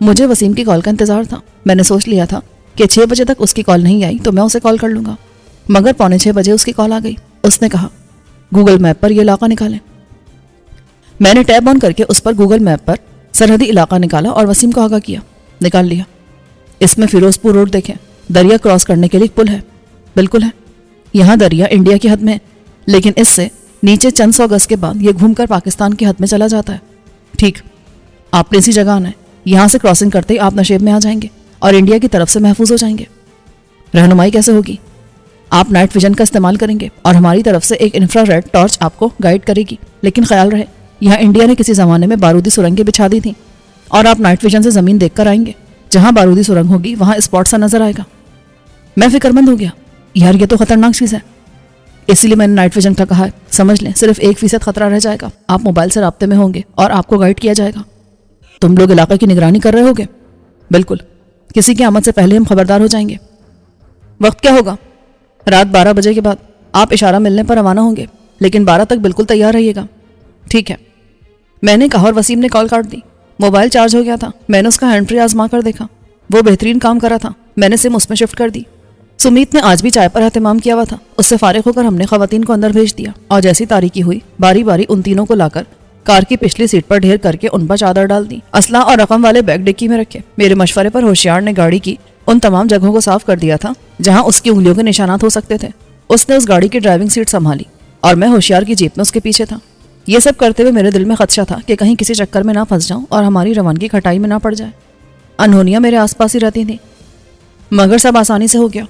مجھے وسیم کی کال کا انتظار تھا. میں نے سوچ لیا تھا کہ 6 بجے تک اس کی کال نہیں آئی تو میں اسے کال کر لوں گا, مگر 5:45 بجے اس کی کال آ گئی. اس نے کہا گوگل میپ پر یہ علاقہ نکالیں. میں نے ٹیب آن کر کے اس پر گوگل میپ پر سرحدی علاقہ نکالا اور وسیم کو آگاہ کیا. نکال لیا. اس میں فیروز پور روڈ دیکھیں, دریا کراس کرنے کے لیے ایک پل ہے. بالکل ہے. یہاں دریا انڈیا کی حد میں ہے, لیکن اس سے نیچے چند 100 گز کے بعد یہ گھوم کر پاکستان کی حد میں چلا جاتا ہے. ٹھیک, آپ نے اسی جگہ آنا ہے. یہاں سے کراسنگ کرتے ہی آپ نشیب میں آ جائیں گے اور انڈیا کی طرف سے محفوظ ہو جائیں گے. رہنمائی کیسے ہوگی؟ آپ نائٹ ویژن کا استعمال کریں گے اور ہماری طرف سے ایک انفرا ریڈ ٹارچ آپ کو گائیڈ کرے گی. لیکن خیال رہے, یہاں انڈیا نے کسی زمانے میں بارودی سرنگیں بچھا دی تھیں اور آپ نائٹ ویژن سے زمین دیکھ کر آئیں گے. جہاں بارودی سرنگ ہوگی وہاں اسپاٹ سا نظر آئے گا. میں فکر مند ہو گیا. یار یہ تو خطرناک چیز ہے, اسی لیے میں نے نائٹ ویژن کا کہا ہے. سمجھ لیں صرف 1% خطرہ رہ جائے گا. آپ موبائل سے رابطے میں ہوں گے اور آپ کو گائیڈ کیا جائے گا. تم لوگ علاقے کی نگرانی کر رہے ہوگے؟ بالکل. کسی کی آمد سے پہلے ہم خبردار ہو جائیں گے. وقت کیا ہوگا؟ رات 12 بجے کے بعد. آپ اشارہ ملنے پر روانہ ہوں گے, لیکن 12 تک بالکل تیار رہیے گا. ٹھیک ہے, میں نے کہا اور وسیم نے کال کاٹ دی. موبائل چارج ہو گیا تھا. میں نے اس کا ہینڈ فری آزما کر دیکھا. وہ بہترین کام کرا تھا. میں نے سم اس میں شفٹ کر دی. سمیت نے آج بھی چائے پر اہتمام کیا ہوا تھا. اس سے فارغ ہو کر ہم نے خواتین کو اندر بھیج دیا اور جیسی تاریکی ہوئی باری باری ان تینوں کو لا کر کار کی پچھلی سیٹ پر ڈھیر کر کے ان پر چادر ڈال دی. اسلحہ اور رقم والے بیگ ڈکی میں رکھے. میرے مشورے پر ہوشیار نے گاڑی کی ان تمام جگہوں کو صاف کر دیا تھا جہاں اس کی انگلیوں کے نشانات ہو سکتے تھے. اس نے اس گاڑی کی ڈرائیونگ سیٹ سنبھالی اور میں ہوشیار کی جیپ میں اس کے پیچھے تھا. یہ سب کرتے ہوئے میرے دل میں خدشہ تھا کہ کہیں کسی چکر میں نہ پھنس جاؤں اور ہماری روانگی کھٹائی میں نہ پڑ جائے. انہونیاں میرے آس پاس ہی رہتی تھیں, مگر سب آسانی سے ہو گیا.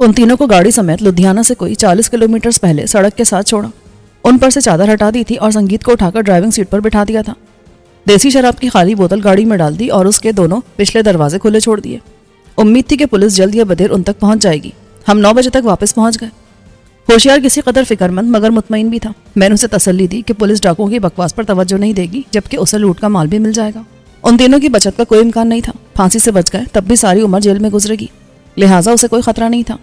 ان تینوں کو گاڑی سمیت لدھیانہ سے کوئی 40 کلومیٹر پہلے سڑک کے ساتھ چھوڑا. ان پر سے چادر ہٹا دی تھی اور سنگیت کو اٹھا کر ڈرائیونگ سیٹ پر بٹھا دیا تھا. دیسی شراب کی خالی بوتل گاڑی میں ڈال دی اور اس کے دونوں پچھلے دروازے کھلے چھوڑ دیے. امید تھی کہ پولیس جلد یا بدیر ان تک پہنچ جائے گی. ہم 9 بجے تک واپس پہنچ گئے. ہوشیار کسی قدر فکر مند مگر مطمئن بھی تھا. میں نے اسے تسلی دی کہ پولیس ڈاکوؤں کی بکواس پر توجہ نہیں دے گی, جبکہ اسے لوٹ کا مال بھی مل جائے گا. ان تینوں کی بچت کا کوئی امکان نہیں تھا. پھانسی سے بچ گئے تب بھی ساری عمر جیل میں گزرے گی, لہٰذا اسے کوئی خطرہ نہیں تھا.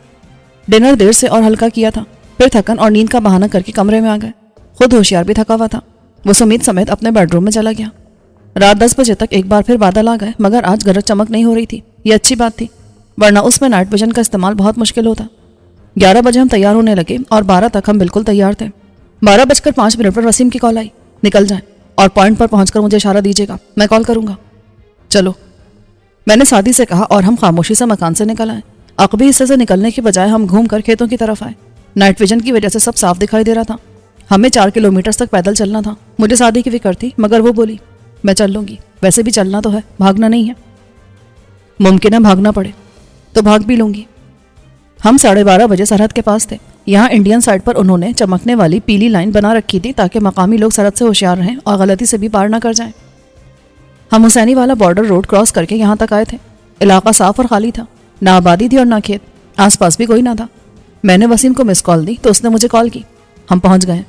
ڈنر دیر سے اور ہلکا کیا تھا, پھر تھکن اور نیند کا بہانہ کر کے کمرے میں آ گئے. خود ہوشیار بھی تھکا ہوا تھا. وہ سمیت سمیت اپنے بیڈ روم میں چلا گیا. رات 10 بجے تک ایک بار پھر بادل آ گئے, مگر آج گرج چمک نہیں ہو رہی تھی. یہ اچھی بات تھی, ورنہ اس میں نائٹ ویژن کا استعمال بہت مشکل ہوتا. 11 بجے ہم تیار ہونے لگے اور 12 تک ہم بالکل تیار تھے. 12:05 پر وسیم کی کال آئی. نکل جائیں اور پوائنٹ پر پہنچ کر مجھے اشارہ دیجیے گا, میں کال کروں گا. چلو, میں نے سادی سے کہا اور ہم خاموشی سے مکان سے نکل آئے. عقبی حصے سے نکلنے کے بجائے ہم گھوم کر کھیتوں کی طرف آئے. نائٹ ویژن کی وجہ سے سب صاف دکھائی دے رہا تھا. ہمیں 4 کلومیٹر تک پیدل چلنا تھا. مجھے سادی کی فکر تھی, مگر وہ بولی میں چل لوں گی. ویسے بھی چلنا تو ہے, بھاگنا نہیں ہے. ممکن ہے بھاگنا پڑے تو بھاگ بھی لوں گی. ہم 12:30 بجے سرحد کے پاس تھے. یہاں انڈین سائڈ پر انہوں نے چمکنے والی پیلی لائن بنا رکھی تھی تاکہ مقامی لوگ سرحد سے ہوشیار رہیں اور غلطی سے بھی پار نہ کر جائیں. ہم حسینی والا بارڈر روڈ کراس کر کے یہاں تک آئے تھے. علاقہ صاف اور خالی تھا, نہ آبادی تھی اور نہ کھیت. آس پاس بھی کوئی نہ تھا. میں نے وسیم کو مس کال دی تو اس نے مجھے کال کی. ہم پہنچ گئے.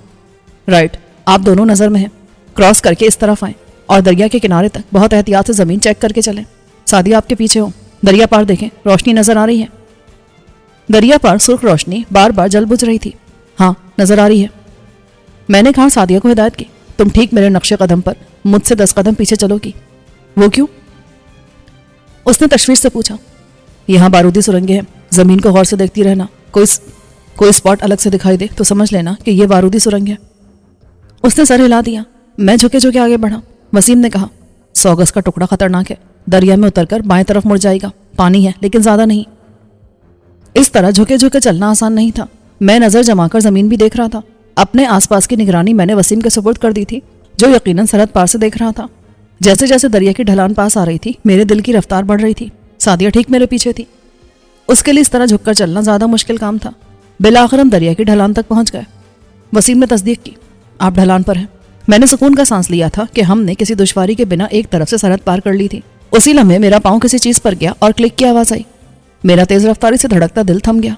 رائٹ, آپ دونوں نظر میں ہیں. کراس کر کے اس طرف آئیں اور دریا کے کنارے تک بہت احتیاط سے زمین چیک کر کے چلیں. سعدیہ آپ کے پیچھے ہو. دریا پار دیکھیں, روشنی نظر آ رہی ہے. دریا پار سرخ روشنی بار بار جل بجھ رہی تھی. ہاں نظر آ رہی ہے. میں نے کہا سعدیہ کو ہدایت کی, تم ٹھیک میرے نقش قدم پر مجھ سے 10 قدم پیچھے چلو گی. وہ کیوں؟ اس نے تشویش سے پوچھا. یہاں بارودی سرنگیں ہیں, زمین کو غور سے دیکھتی رہنا. کوئی اسپاٹ الگ سے دکھائی دے تو سمجھ لینا کہ یہ بارودی سرنگ ہے. اس نے سر ہلا دیا. میں جھکے جھکے آگے بڑھا. وسیم نے کہا 100 گز کا ٹکڑا خطرناک ہے. دریا میں اتر کر بائیں طرف مڑ جائے گا. پانی ہے لیکن زیادہ نہیں. اس طرح جھکے جھکے چلنا آسان نہیں تھا. میں نظر جما کر زمین بھی دیکھ رہا تھا. اپنے آس پاس کی نگرانی میں نے وسیم کے سپرد کر دی تھی, جو یقیناً سرحد پار سے دیکھ رہا تھا. جیسے جیسے دریا کی ڈھلان پاس آ رہی تھی میرے دل کی رفتار بڑھ رہی تھی. سعدیہ ٹھیک میرے پیچھے تھی. اس کے لیے اس طرح جھک کر چلنا زیادہ مشکل کام تھا. بالآخر ہم دریا کی ڈھلان تک پہنچ گئے. وسیم نے تصدیق کی. آپ ڈھلان پر ہیں. میں نے سکون کا سانس لیا تھا کہ ہم نے کسی دشواری کے بنا ایک طرف سے سرحد پار کر لی تھی. اسی لمحے میرا پاؤں کسی چیز پر گیا اور کلک کی آواز آئی. میرا تیز رفتاری سے دھڑکتا دل تھم گیا.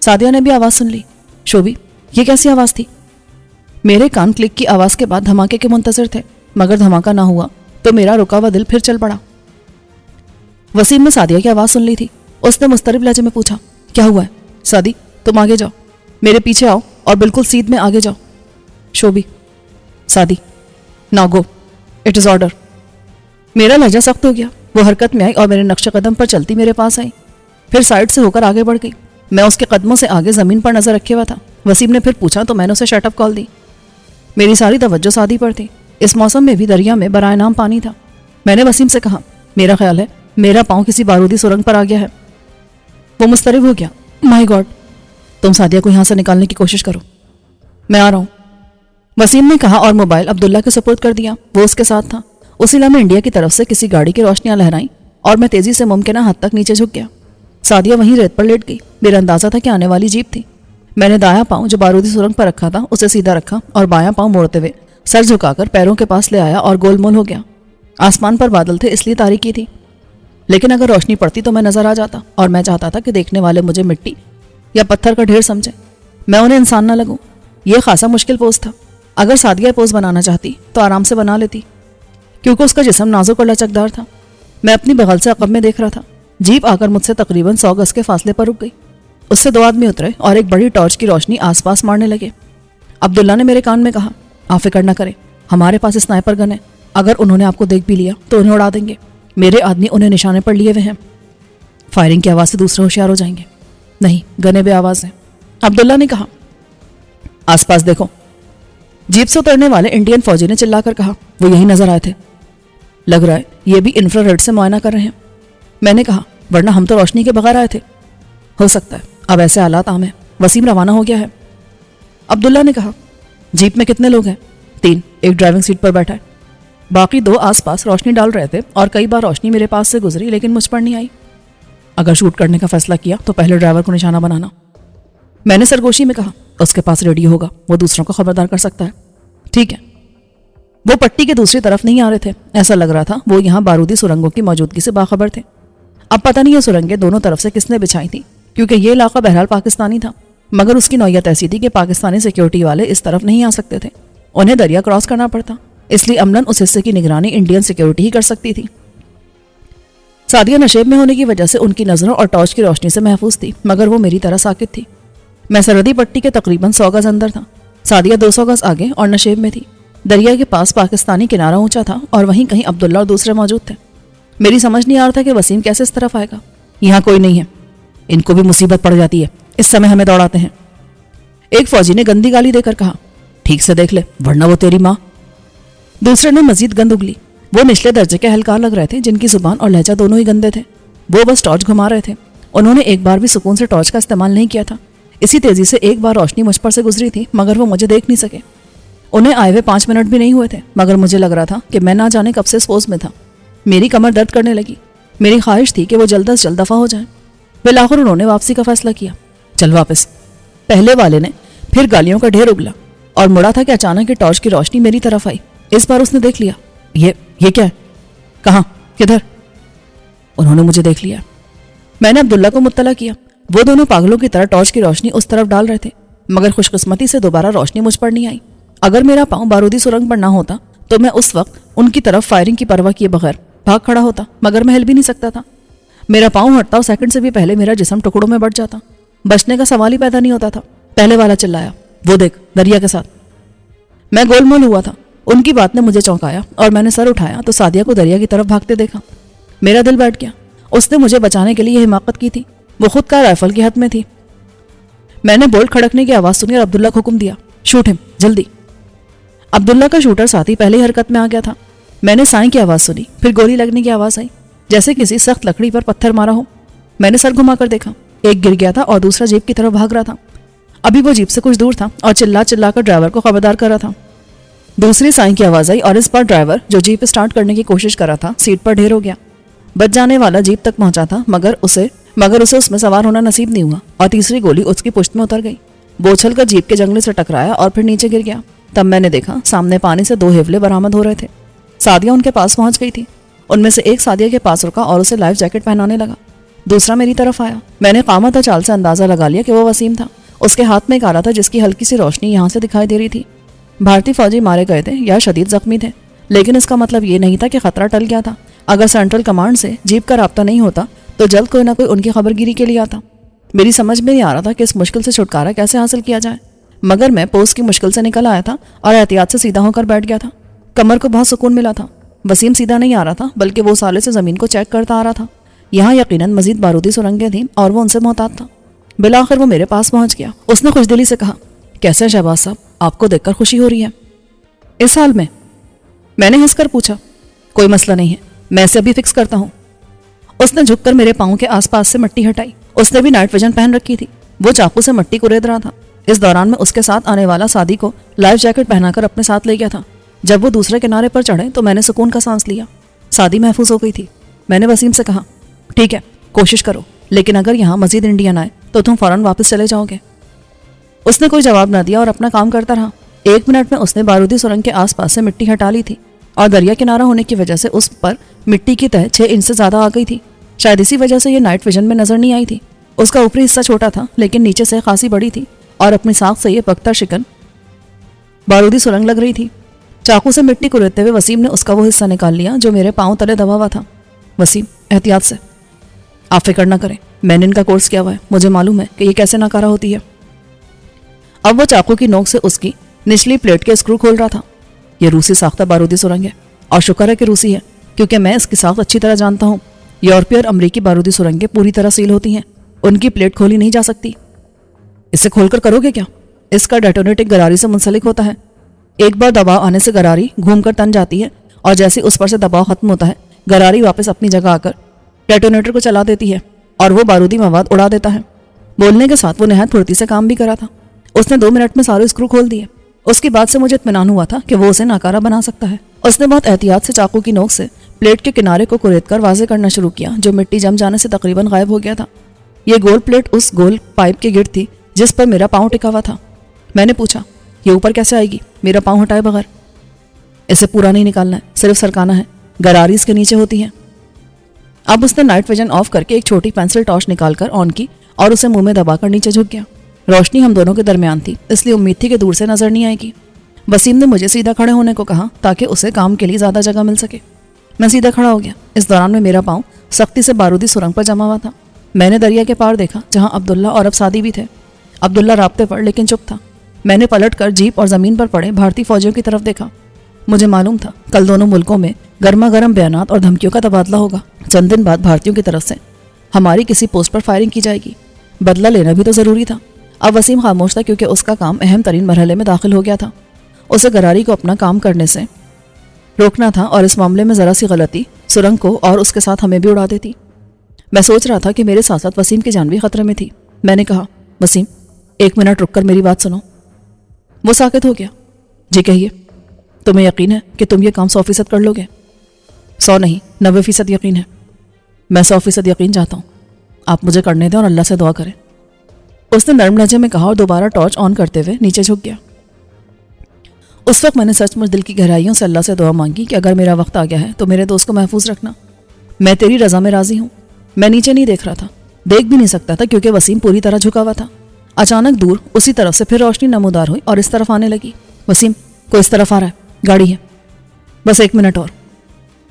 سعدیہ نے بھی آواز سن لی. شوبی, یہ کیسی آواز تھی؟ میرے کان کلک کی آواز کے بعد دھماکے کے منتظر تھے, مگر دھماکہ نہ ہوا تو میرا رکا ہوا دل پھر چل پڑا. وسیم نے سعدیہ کی آواز سن لی تھی. اس نے مضطرب لہجے میں پوچھا, کیا ہوا ہے؟ سعدی, تم آگے جاؤ, میرے پیچھے آؤ اور بالکل سیدھ میں آگے جاؤ. Shobi, Saadi, now go, it is order. میرا لہجہ سخت ہو گیا. وہ حرکت میں آئی اور میرے نقش قدم پر چلتی میرے پاس آئی. پھر سائڈ سے ہو کر آگے بڑھ گئی. میں اس کے قدموں سے آگے زمین پر نظر رکھے ہوا تھا. وسیم نے پھر پوچھا تو میں نے اسے شٹ اپ کال دی. میری ساری توجہ سادی پر تھی. اس موسم میں بھی دریا میں برائے نام پانی تھا. میں نے وسیم سے کہا, میرا خیال ہے میرا پاؤں کسی بارودی سرنگ پر آ گیا ہے. وہ مضطرب ہو گیا. مائی گاڈ. تم سعدیہ کو یہاں سے نکالنے کی کوشش کرو, میں آ رہا ہوں, وسیم نے کہا اور موبائل عبداللہ کے سپرد کر دیا. وہ اس کے ساتھ تھا. اسی لمحے انڈیا کی طرف سے کسی گاڑی کی روشنیاں لہرائیں اور میں تیزی سے ممکنہ حد تک نیچے جھک گیا. سعدیہ وہیں ریت پر لیٹ گئی. میرا اندازہ تھا کہ آنے والی جیپ تھی. میں نے دایاں پاؤں جو بارودی سرنگ پر رکھا تھا اسے سیدھا رکھا اور بایاں پاؤں موڑتے ہوئے سر جھکا کر پیروں کے پاس لے آیا اور گول مول ہو گیا. آسمان پر بادل تھے اس لیے تاریکی تھی, لیکن اگر روشنی پڑتی تو میں نظر آ جاتا, اور میں چاہتا تھا کہ دیکھنے والے مجھے مٹی یا پتھر کا ڈھیر سمجھے, میں انہیں انسان نہ لگوں. یہ خاصا مشکل پوز تھا. اگر سعدیہ پوز بنانا چاہتی تو آرام سے بنا لیتی, کیونکہ اس کا جسم نازک اور لچکدار تھا. میں اپنی بغل سے عقب میں دیکھ رہا تھا. جیپ آ کر مجھ سے تقریباً 100 گز کے فاصلے پر رک گئی. اس سے 2 آدمی اترے اور ایک بڑی ٹارچ کی روشنی آس پاس مارنے لگے. عبداللہ نے میرے کان میں کہا, آپ فکر نہ کریں, ہمارے پاس اسنائپر گن ہے. اگر انہوں نے آپ کو دیکھ بھی لیا تو انہیں اڑا دیں گے. میرے آدمی انہیں نشانے پر لیے ہوئے ہیں. فائرنگ کی آواز سے دوسرے ہوشیار ہو جائیں گے. نہیں, گنے بے آواز ہیں. عبداللہ نے کہا, آس پاس دیکھو. جیپ سے اترنے والے انڈین فوجی نے چلا کر کہا, وہ یہی نظر آئے تھے. لگ رہا ہے یہ بھی انفرا ریڈ سے معائنہ کر رہے ہیں. میں نے کہا, ورنہ ہم تو روشنی کے بغیر آئے تھے. ہو سکتا ہے, اب ایسے حالات عام ہیں. وسیم روانہ ہو گیا ہے. عبداللہ نے کہا, جیپ میں کتنے لوگ ہیں؟ 3. ایک ڈرائیونگ سیٹ پر بیٹھا ہے. باقی 2 آس پاس روشنی ڈال رہے تھے اور کئی بار روشنی میرے پاس سے گزری لیکن مجھ پر نہیں آئی. اگر شوٹ کرنے کا فیصلہ کیا تو پہلے ڈرائیور کو نشانہ بنانا. میں نے سرگوشی میں کہا, اس کے پاس ریڈیو ہوگا, وہ دوسروں کو خبردار کر سکتا ہے. ٹھیک ہے. وہ پٹی کے دوسری طرف نہیں آ رہے تھے. ایسا لگ رہا تھا وہ یہاں بارودی سرنگوں کی موجودگی سے باخبر تھے. اب پتہ نہیں یہ سرنگیں دونوں طرف سے کس نے بچھائی تھی, کیونکہ یہ علاقہ بہرحال پاکستانی تھا, مگر اس کی نوعیت ایسی تھی کہ پاکستانی سیکیورٹی والے اس طرف نہیں آ سکتے تھے. انہیں دریا کراس کرنا پڑتا, اس لیے عملاً اس حصے کی نگرانی انڈین سیکیورٹی ہی کر سکتی تھی. سعدیہ نشیب میں ہونے کی وجہ سے ان کی نظروں اور ٹارچ کی روشنی سے محفوظ تھی, مگر وہ میری طرح ساکت تھی. میں سرحدی پٹی کے تقریباً 100 گز اندر تھا. سعدیہ 200 گز آگے اور نشیب میں تھی. دریا کے پاس پاکستانی کنارہ اونچا تھا اور وہیں کہیں عبداللہ اور دوسرے موجود تھے. میری سمجھ نہیں آ رہا تھا کہ وسیم کیسے اس طرف آئے گا. یہاں کوئی نہیں ہے, ان کو بھی مصیبت پڑ جاتی ہے, اس سمے ہمیں دوڑاتے ہیں. ایک فوجی نے گندی گالی دے کر کہا, ٹھیک سے دیکھ لے ورنہ وہ تیری ماں. دوسرے نے مزید گند اگلی. وہ نچلے درجے کے اہلکار لگ رہے تھے جن کی زبان اور لہجہ دونوں ہی گندے تھے. وہ بس ٹارچ گھما رہے تھے. انہوں نے ایک بار بھی سکون سے ٹارچ کا استعمال نہیں کیا تھا. اسی تیزی سے ایک بار روشنی مجھ پر سے گزری تھی, مگر وہ مجھے دیکھ نہیں سکے. انہیں آئے ہوئے 5 منٹ بھی نہیں ہوئے تھے, مگر مجھے لگ رہا تھا کہ میں نہ جانے کب سے اس پوز میں تھا. میری کمر درد کرنے لگی. میری خواہش تھی کہ وہ جلد از جلد دفع ہو جائیں. بالآخر انہوں نے واپسی کا فیصلہ کیا. چل واپس. پہلے والے نے پھر گالیوں کا ڈھیر اگلا اور مڑا تھا کہ اچانک یہ ٹارچ کی روشنی میری طرف آئی. اس بار اس نے دیکھ لیا. یہ کیا ہے؟ کہاں؟ کدھر؟ انہوں نے مجھے دیکھ لیا. میں نے عبداللہ کو مطلع کیا. وہ دونوں پاگلوں کی طرح ٹارچ کی روشنی اس طرف ڈال رہے تھے, مگر خوش قسمتی سے دوبارہ روشنی مجھ پر نہیں آئی. اگر میرا پاؤں بارودی سرنگ پر نہ ہوتا تو میں اس وقت ان کی طرف فائرنگ کی پرواہ کیے بغیر بھاگ کھڑا ہوتا, مگر میں ہل بھی نہیں سکتا تھا. میرا پاؤں ہٹتا اور سیکنڈ سے بھی پہلے میرا جسم ٹکڑوں میں بٹ جاتا. بچنے کا سوال ہی پیدا نہیں ہوتا تھا. پہلے والا چلایا, وہ دیکھ دریا کے ساتھ. میں گول مول ہوا تھا. ان کی بات نے مجھے چونکایا اور میں نے سر اٹھایا تو سعدیہ کو دریا کی طرف بھاگتے دیکھا. میرا دل بیٹھ گیا. اس نے مجھے بچانے کے لیے یہ حماقت کی تھی. وہ خود کا رائفل کی حد میں تھی. میں نے بولٹ کھڑکنے کی آواز سنی اور عبداللہ کو حکم دیا, شوٹ ہم جلدی. عبداللہ کا شوٹر ساتھی پہلے ہی حرکت میں آ گیا تھا. میں نے سائیں کی آواز سنی, پھر گولی لگنے کی آواز آئی, جیسے کسی سخت لکڑی پر پتھر مارا ہو. میں نے سر گھما کر دیکھا. ایک گر گیا تھا اور دوسرا جیپ کی طرف بھاگ رہا تھا. ابھی وہ جیپ سے کچھ دور تھا اور چلا کر ڈرائیور کو خبردار کر رہا تھا. دوسری سائیں کی آواز آئی اور اس بار ڈرائیور جو جیپ اسٹارٹ کرنے کی کوشش کر رہا تھا سیٹ پر ڈھیر ہو گیا. بچ جانے والا جیپ تک پہنچا تھا, مگر اسے اس میں سوار ہونا نصیب نہیں ہوا اور تیسری گولی اس کی پشت میں اتر گئی. وہ اچھل کر جیپ کے جنگلے سے ٹکرایا اور پھر نیچے گر گیا. تب میں نے دیکھا سامنے پانی سے 2 ہیولے برآمد ہو رہے تھے. سعدیہ ان کے پاس پہنچ گئی تھی. ان میں سے ایک سعدیہ کے پاس رکا اور اسے لائف جیکٹ پہنانے لگا. دوسرا میری طرف آیا. میں نے قامت اور چال سے اندازہ لگا لیا کہ وہ وسیم تھا. اس کے ہاتھ میں ایک آلہ تھا جس کی ہلکی سی روشنی یہاں سے دکھائی دے رہی تھی. بھارتی فوجی مارے گئے تھے یا شدید زخمی تھے, لیکن اس کا مطلب یہ نہیں تھا کہ خطرہ ٹل گیا تھا. اگر سینٹرل کمانڈ سے جیپ کا رابطہ نہیں ہوتا تو جلد کوئی نہ کوئی ان کی خبر گیری کے لیے آتا. میری سمجھ میں نہیں آ رہا تھا کہ اس مشکل سے چھٹکارا کیسے حاصل کیا جائے, مگر میں پوسٹ کی مشکل سے نکل آیا تھا اور احتیاط سے سیدھا ہو کر بیٹھ گیا تھا. کمر کو بہت سکون ملا تھا. وسیم سیدھا نہیں آ رہا تھا بلکہ وہ سالے سے زمین کو چیک کرتا آ رہا تھا. یہاں یقیناً مزید بارودی سرنگیں تھیں اور وہ ان سے محتاط تھا. بالآخر وہ میرے پاس پہنچ گیا. اس نے خوش دلی سے کہا, کیسے شہباز صاحب, آپ کو دیکھ کر خوشی ہو رہی ہے؟ اس حال میں نے ہنس کر پوچھا. کوئی مسئلہ نہیں ہے, میں اسے ابھی فکس کرتا ہوں. اس نے جھک کر میرے پاؤں کے آس پاس سے مٹی ہٹائی. اس نے بھی نائٹ ویژن پہن رکھی تھی. وہ چاقو سے مٹی کو رید رہا تھا. اس دوران میں اس کے ساتھ آنے والا سادی کو لائف جیکٹ پہنا کر اپنے ساتھ لے گیا تھا. جب وہ دوسرے کنارے پر چڑھے تو میں نے سکون کا سانس لیا. سادی محفوظ ہو گئی تھی. میں نے وسیم سے کہا, ٹھیک ہے, کوشش کرو, لیکن اگر یہاں مزید انڈین آئے تو تم فوراً واپس چلے جاؤ گے. اس نے کوئی جواب نہ دیا اور اپنا کام کرتا رہا. 1 منٹ میں اس نے بارودی سرنگ کے آس پاس سے مٹی ہٹا لی تھی اور دریا کنارہ ہونے کی وجہ سے اس پر مٹی کی تہ 6 انچ سے زیادہ آ گئی تھی. شاید اسی وجہ سے یہ نائٹ ویژن میں نظر نہیں آئی تھی. اس کا اوپری حصہ چھوٹا تھا لیکن نیچے سے خاصی بڑی تھی اور اپنی ساخت سے یہ پختہ شکن بارودی سرنگ لگ رہی تھی. چاقو سے مٹی کو ریتتے ہوئے وسیم نے اس کا وہ حصہ نکال لیا جو میرے پاؤں تلے دبا ہوا تھا. وسیم, احتیاط سے, آپ فکر نہ کریں, میں نے ان کا کورس کیا ہوا ہے, مجھے معلوم ہے کہ یہ کیسے ناکارہ ہوتی ہے. اب وہ چاقو کی نوک سے اس کی نچلی پلیٹ کے اسکرو کھول رہا تھا. یہ روسی ساختہ بارودی سرنگ ہے, اور شکر ہے کہ روسی ہے, کیونکہ میں اس کی ساخت اچھی طرح جانتا ہوں. یورپی اور امریکی بارودی سرنگیں پوری طرح سیل ہوتی ہیں, ان کی پلیٹ کھولی نہیں جا سکتی. اسے کھول کر کرو گے کیا؟ اس کا ڈیٹونیٹنگ گراری سے منسلک ہوتا ہے. ایک بار دباؤ آنے سے گراری گھوم کر تن جاتی ہے, اور جیسے اس پر سے دباؤ ختم ہوتا ہے گراری واپس اپنی جگہ آ کر ڈیٹونیٹر کو چلا دیتی ہے اور وہ بارودی مواد اڑا دیتا ہے. بولنے کے ساتھ وہ نہایت پھرتی سے کام بھی کرا تھا. اس نے 2 منٹ میں سارے اسکرو کھول دیے. اس کی بات سے مجھے اطمینان ہوا تھا کہ وہ اسے ناکارہ بنا سکتا ہے. اس نے بہت احتیاط سے چاقو کی نوک سے پلیٹ کے کنارے کو کریت کر واضح کرنا شروع کیا جو مٹی جم جانے سے تقریباً غائب ہو گیا تھا. یہ گول پلیٹ اس گول پائپ کے گرد تھی جس پر میرا پاؤں ٹکا ہوا تھا. میں نے پوچھا, یہ اوپر کیسے آئے گی میرا پاؤں ہٹائے بغیر؟ اسے پورا نہیں نکالنا ہے, صرف سرکانا ہے, گراری اس کے نیچے ہوتی ہے. اب اس نے نائٹ ویژن آف کر کے ایک چھوٹی پینسل ٹارچ نکال کر آن کی اور اسے منہ میں دبا کر نیچے جھک گیا. روشنی ہم دونوں کے درمیان تھی, اس لیے امید تھی کہ دور سے نظر نہیں آئے گی. وسیم نے مجھے سیدھا کھڑے ہونے کو کہا تاکہ اسے کام کے لیے زیادہ جگہ مل سکے. میں سیدھا کھڑا ہو گیا. اس دوران میں میرا پاؤں سختی سے بارودی سرنگ پر جما ہوا تھا. میں نے دریا کے پار دیکھا جہاں عبداللہ اور اب سادی بھی تھے. عبداللہ رابطے پر لیکن چپ تھا. میں نے پلٹ کر جیپ اور زمین پر پڑے بھارتی فوجیوں کی طرف دیکھا. مجھے معلوم تھا کل دونوں ملکوں میں گرما گرم بیانات اور دھمکیوں کا تبادلہ ہوگا. چند دن بعد بھارتیوں کی طرف سے ہماری کسی پوسٹ پر فائرنگ کی جائے گی. بدلہ لینا بھی تو ضروری تھا. اب وسیم خاموش تھا کیونکہ اس کا کام اہم ترین مرحلے میں داخل ہو گیا تھا. اسے گراری کو اپنا کام کرنے سے روکنا تھا اور اس معاملے میں ذرا سی غلطی سرنگ کو اور اس کے ساتھ ہمیں بھی اڑا دیتی. میں سوچ رہا تھا کہ میرے ساتھ ساتھ وسیم کی جان بھی خطرے میں تھی. میں نے کہا, وسیم 1 منٹ رک کر میری بات سنو. وہ ساکت ہو گیا. جی کہیے. تمہیں یقین ہے کہ تم یہ کام 100% کر لو گے؟ 100 نہیں 90% یقین ہے. میں 100% یقین چاہتا ہوں. آپ مجھے کرنے دیں اور اللہ سے دعا کریں. اس نے نرم لہجے میں کہا اور دوبارہ ٹارچ آن کرتے ہوئے نیچے جھک گیا. اس وقت میں نے سچ مچ دل کی گہرائیوں سے اللہ سے دعا مانگی کہ اگر میرا وقت آ گیا ہے تو میرے دوست کو محفوظ رکھنا. میں تیری رضا میں راضی ہوں. میں نیچے نہیں دیکھ رہا تھا, دیکھ بھی نہیں سکتا تھا کیونکہ وسیم پوری طرح جھکا ہوا تھا. اچانک دور اسی طرف سے پھر روشنی نمودار ہوئی اور اس طرف آنے لگی. وسیم, کوئی اس طرف آ رہا ہے, گاڑی ہے. بس 1 منٹ اور.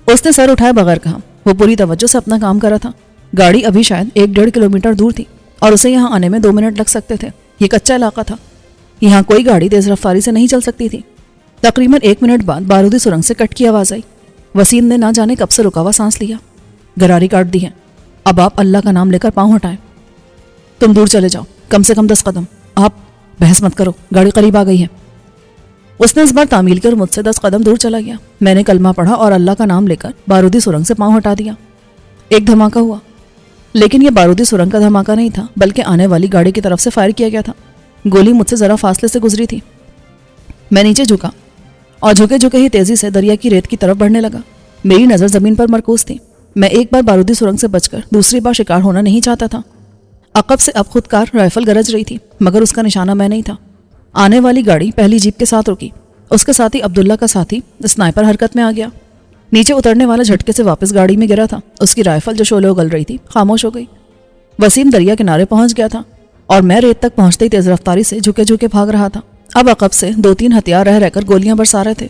اس نے سر اٹھائے بغیر کہا. وہ پوری توجہ سے اپنا کام کر رہا تھا. گاڑی ابھی شاید 1-1.5 کلومیٹر دور تھی اور اسے یہاں آنے میں 2 منٹ لگ سکتے تھے. یہ کچا علاقہ تھا, یہاں کوئی گاڑی تیز رفتاری سے نہیں چل سکتی تھی. تقریباً 1 منٹ بعد بارودی سرنگ سے کٹ کی آواز آئی. وسیم نے نہ جانے کب سے رکا ہوا سانس لیا. گراری کاٹ دی ہے, اب آپ اللہ کا نام لے کر پاؤں ہٹائیں. تم دور چلے جاؤ, کم سے کم 10 قدم. آپ بحث مت کرو, گاڑی قریب آ گئی ہے. اس نے اس بار تعمیل کر مجھ سے 10 قدم دور چلا گیا. میں نے کلمہ پڑھا اور اللہ کا نام لے کر بارودی سرنگ سے پاؤں ہٹا دیا. ایک دھماکہ ہوا, لیکن یہ بارودی سرنگ کا دھماکہ نہیں تھا بلکہ آنے والی گاڑی کی طرف سے فائر کیا گیا تھا. گولی مجھ سے ذرا فاصلے سے گزری تھی. میں نیچے جھکا اور جھکے جھکے ہی تیزی سے دریا کی ریت کی طرف بڑھنے لگا. میری نظر زمین پر مرکوز تھی. میں ایک بار بارودی سرنگ سے بچ کر دوسری بار شکار ہونا نہیں چاہتا تھا. عقب سے اب خودکار رائفل گرج رہی تھی مگر اس کا نشانہ میں نہیں تھا. آنے والی گاڑی پہلی جیپ کے ساتھ رکی. اس کے ساتھ ہی عبداللہ کا ساتھی اسنائپر حرکت میں آ گیا. نیچے اترنے والا جھٹکے سے واپس گاڑی میں گرا تھا. اس کی رائفل جو شعلے اگل رہی تھی خاموش ہو گئی. وسیم دریا کنارے پہنچ گیا تھا اور میں ریت تک پہنچتے ہی تیز رفتاری سے جھکے جھکے بھاگ رہا تھا. اب عقب سے 2-3 ہتھیار رہ کر گولیاں برسا رہے تھے.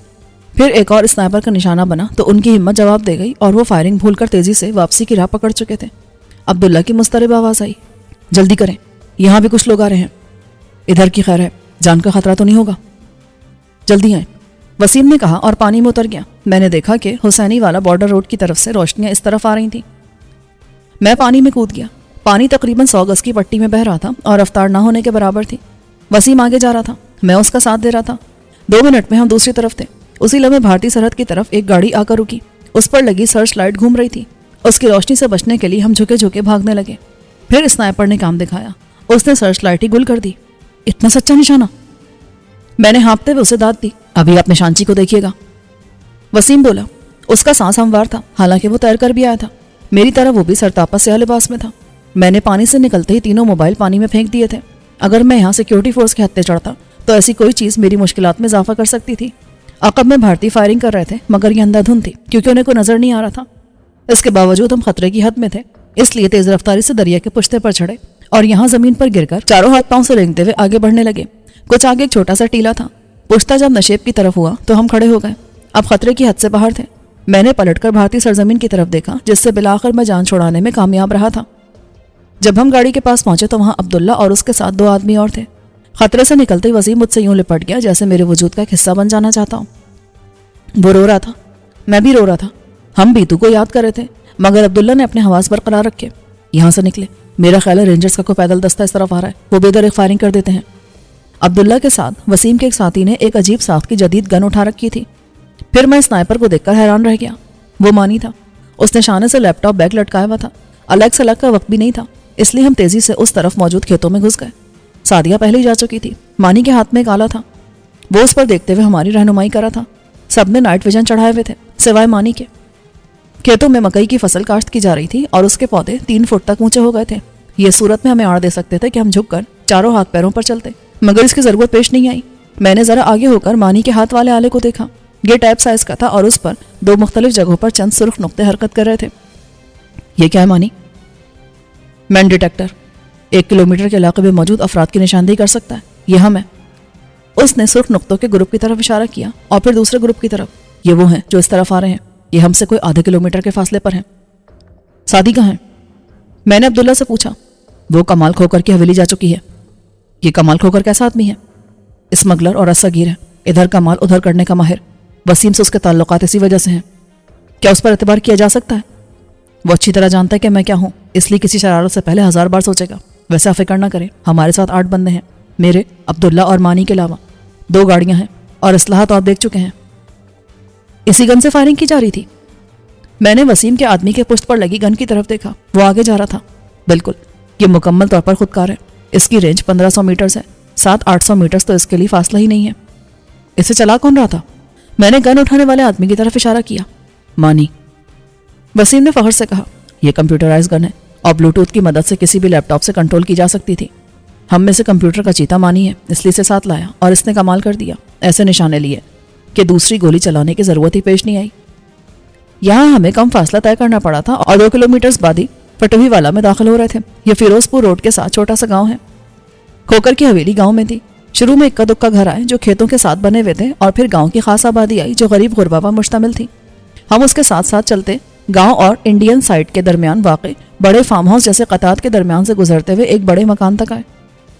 پھر ایک اور اسنائپر کا نشانہ بنا تو ان کی ہمت جواب دے گئی اور وہ فائرنگ بھول کر تیزی سے واپسی کی راہ پکڑ چکے تھے. عبداللہ کی مضطرب آواز آئی, جلدی کریں, یہاں بھی کچھ لوگ آ رہے ہیں. ادھر کی خیر ہے, جان کا خطرہ تو نہیں ہوگا؟ جلدی آئیں. وسیم نے کہا اور پانی میں اتر گیا۔ میں نے دیکھا کہ حسینی والا بارڈر روڈ کی طرف سے روشنیاں اس طرف آ رہی تھیں۔ میں پانی میں کود گیا۔ پانی تقریباً 100 گز کی پٹی میں بہہ رہا تھا اور رفتار نہ ہونے کے برابر تھی۔ وسیم آگے جا رہا تھا، میں اس کا ساتھ دے رہا تھا۔ 2 منٹ میں ہم دوسری طرف تھے۔ اسی لمحے بھارتی سرحد کی طرف ایک گاڑی آ کر رکی۔ اس پر لگی سرچ لائٹ گھوم رہی تھی۔ اس کی روشنی سے بچنے کے لیے ہم جھکے جھکے بھاگنے لگے۔ پھر اسنائپر نے کام دکھایا، اس نے سرچ لائٹ ہی گل کر دی۔ اتنا سچا نشانہ! میں نے ہانپتے ہوئے اسے داد دی۔ ابھی آپ نشانچی کو دیکھیے گا۔ وسیم بولا۔ اس کا سانس ہموار تھا، حالانکہ وہ تیر کر بھی آیا تھا۔ میری طرح وہ بھی سرتاپا سیاہ لباس میں تھا۔ میں نے پانی سے نکلتے ہی تینوں موبائل پانی میں پھینک دیے تھے۔ اگر میں یہاں سیکیورٹی فورس کے ہتھے چڑھتا تو ایسی کوئی چیز میری مشکلات میں اضافہ کر سکتی تھی۔ عقب میں بھارتی فائرنگ کر رہے تھے، مگر یہ اندھا دھند تھی کیونکہ انہیں کوئی نظر نہیں آ رہا تھا۔ اس کے باوجود ہم خطرے کی حد میں تھے، اس لیے تیز رفتاری سے دریا کے پشتے پر چڑھے اور یہاں زمین پر گر کر چاروں ہاتھ پاؤں سے رینگتے ہوئے آگے بڑھنے لگے۔ کچھ آگے ایک چھوٹا سا ٹیلا تھا۔ پشتہ جب نشیب کی طرف ہوا تو ہم کھڑے ہو گئے۔ اب خطرے کی حد سے باہر تھے۔ میں نے پلٹ کر بھارتی سرزمین کی طرف دیکھا، جس سے بالآخر میں جان چھڑانے میں کامیاب رہا تھا۔ جب ہم گاڑی کے پاس پہنچے تو وہاں عبداللہ اور اس کے ساتھ 2 آدمی اور تھے۔ خطرے سے نکلتے ہی وسیم مجھ سے یوں لپٹ گیا جیسے میرے وجود کا ایک حصہ بن جانا چاہتا ہوں۔ وہ رو رہا تھا، میں بھی رو رہا تھا۔ ہم بیتو کو یاد کر رہے تھے، مگر عبداللہ نے اپنے حواس برقرار رکھے۔ یہاں سے نکلے، میرا خیال ہے رینجرز کا کوئی پیدل دستہ اس طرف آ رہا ہے، وہ بے در ایک فائرنگ کر دیتے ہیں۔ عبداللہ کے ساتھ وسیم کے ایک ساتھی نے ایک عجیب ساخت کی جدید گن اٹھا رکھی تھی۔ پھر میں اسنائپر کو دیکھ کر حیران رہ گیا۔ وہ مانی تھا، اس نے شانے سے لیپ ٹاپ بیگ لٹکایا ہوا تھا۔ الگ سے الگ کا وقت بھی نہیں تھا، اس لیے ہم تیزی سے اس طرف موجود کھیتوں میں گھس گئے۔ سعدیہ پہلے ہی جا چکی تھی۔ مانی کے ہاتھ میں ایک آلہ تھا، وہ اس پر دیکھتے ہوئے ہماری رہنمائی کرا تھا۔ سب نے نائٹ ویژن چڑھائے ہوئے تھے سوائے مانی کے۔ کھیتوں میں مکئی کی فصل کاشت کی جا رہی تھی اور اس کے پودے 3 فٹ تک اونچے ہو گئے تھے۔ یہ صورت میں ہمیں آڑ دے سکتے تھے کہ ہم جھک کر چاروں ہاتھ پیروں پر چلتے، مگر اس کی ضرورت پیش نہیں آئی۔ میں نے ذرا آگے ہو کر مانی کے ہاتھ والے آلے کو دیکھا۔ یہ ٹیپ سائز کا تھا اور اس پر 2 مختلف جگہوں پر چند سرخ نقطے حرکت کر رہے تھے۔ یہ کیا ہے مانی؟ مین ڈیٹیکٹر 1 کلومیٹر کے علاقے میں موجود افراد کی نشاندہی کر سکتا ہے، یہ ہم ہیں۔ اس نے سرخ نقطوں کے گروپ کی طرف اشارہ کیا اور پھر دوسرے گروپ کی طرف۔ یہ وہ ہیں جو اس طرف آ رہے ہیں، یہ ہم سے کوئی آدھے کلومیٹر کے فاصلے پر ہیں۔ سعدی کہاں ہے؟ میں نے عبداللہ سے پوچھا۔ وہ کمال کھوکر کی حویلی جا چکی ہے۔ یہ کمال کھوکر کیسا آدمی ہے؟ اسمگلر اور رساگیر ہے، ادھر کا مال ادھر کرنے کا ماہر۔ وسیم سے اس کے تعلقات اسی وجہ سے ہیں۔ کیا اس پر اعتبار کیا جا سکتا ہے؟ وہ اچھی طرح جانتا ہے کہ میں کیا ہوں، اس لیے کسی شرارت سے پہلے 1000 بار سوچے گا۔ ویسے آپ فکر نہ کریں، ہمارے ساتھ 8 بندے ہیں، میرے، عبداللہ اور مانی کے علاوہ۔ 2 گاڑیاں ہیں اور اسلحہ تو آپ دیکھ چکے ہیں۔ اسی گن سے فائرنگ کی جا رہی تھی۔ میں نے وسیم کے آدمی کے پشت پر لگی گن کی طرف دیکھا، وہ آگے جا رہا تھا۔ بالکل، یہ مکمل طور پر خودکار ہے۔ اس کی رینج 1500 میٹرز ہے، 700-800 میٹرز تو اس کے لیے فاصلہ ہی نہیں ہے۔ اسے چلا کون رہا تھا؟ میں نے گن اٹھانے والے آدمی کی طرف اشارہ کیا۔ مانی۔ وسیم نے فخر سے کہا، یہ کمپیوٹرائز گن ہے اور بلوٹوتھ کی مدد سے کسی بھی لیپ ٹاپ سے کنٹرول کی جا سکتی تھی۔ ہم میں سے کمپیوٹر کا چیتا مانی ہے، اس لیے اسے ساتھ لایا اور اس نے کمال کر دیا، ایسے نشانے لیے کہ دوسری گولی چلانے کی ضرورت ہی پیش نہیں آئی۔ یہاں ہمیں کم فاصلہ طے کرنا پڑا تھا اور 2 کلومیٹرز بعد ہی پٹوہی والا میں داخل ہو رہے تھے۔ یہ فیروز پور روڈ کے ساتھ چھوٹا سا گاؤں ہے۔ کھوکر کی حویلی گاؤں میں تھی۔ شروع میں اکا دکا گھر آئے جو کھیتوں کے ساتھ بنے ہوئے تھے اور پھر گاؤں کی خاص آبادی آئی جو غریب غربا پر مشتمل تھی۔ ہم اس کے ساتھ ساتھ چلتے گاؤں اور انڈین سائٹ کے درمیان واقع بڑے فارم ہاؤس جیسے قطعات کے درمیان سے گزرتے ہوئے ایک بڑے مکان تک آئے۔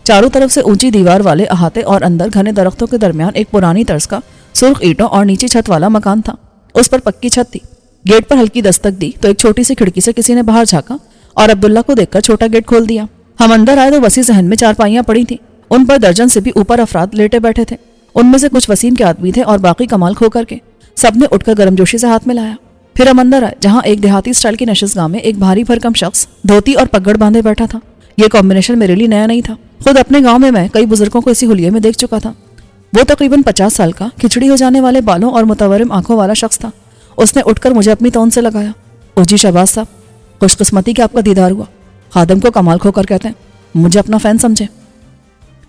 چاروں طرف سے اونچی دیوار والے احاطے اور اندر گھنے درختوں کے درمیان ایک پرانی طرز کا سرخ اینٹوں اور نیچی چھت والا مکان تھا۔ اس پر پکی چھت تھی۔ گیٹ پر ہلکی دستک دی تو ایک چھوٹی سی کھڑکی سے کسی نے باہر جھانکا اور عبداللہ کو دیکھ کر چھوٹا گیٹ کھول دیا۔ ہم اندر آئے تو وسیع صحن میں 4 پائیاں پڑی تھیں، ان پر درجن سے بھی اوپر افراد لیٹے بیٹھے تھے۔ ان میں سے کچھ وسیم کے آدمی تھے اور باقی کمال کھوکر کے۔ سب نے اٹھ کر گرم جوشی سے ہاتھ ملایا۔ پھر ہم اندر آئے جہاں ایک دیہاتی اسٹائل کی نشستگاہ میں ایک بھاری بھرکم شخص دھوتی اور پگڑ باندھے بیٹھا تھا۔ یہ کمبینیشن میرے لیے نیا نہیں تھا، خود اپنے گاؤں میں کئی بزرگوں کو اسی حلیے میں دیکھ چکا تھا۔ وہ تقریباً 50 سال کا، کھچڑی ہو جانے والے بالوں اور متورم آنکھوں والا شخص تھا۔ اس نے اٹھ کر مجھے اپنی تون سے لگایا۔ او جی شہباز صاحب، خوش قسمتی کہ آپ کا دیدار ہوا۔ خادم کو کمال کھوکر کہتے ہیں، مجھے اپنا فین سمجھے۔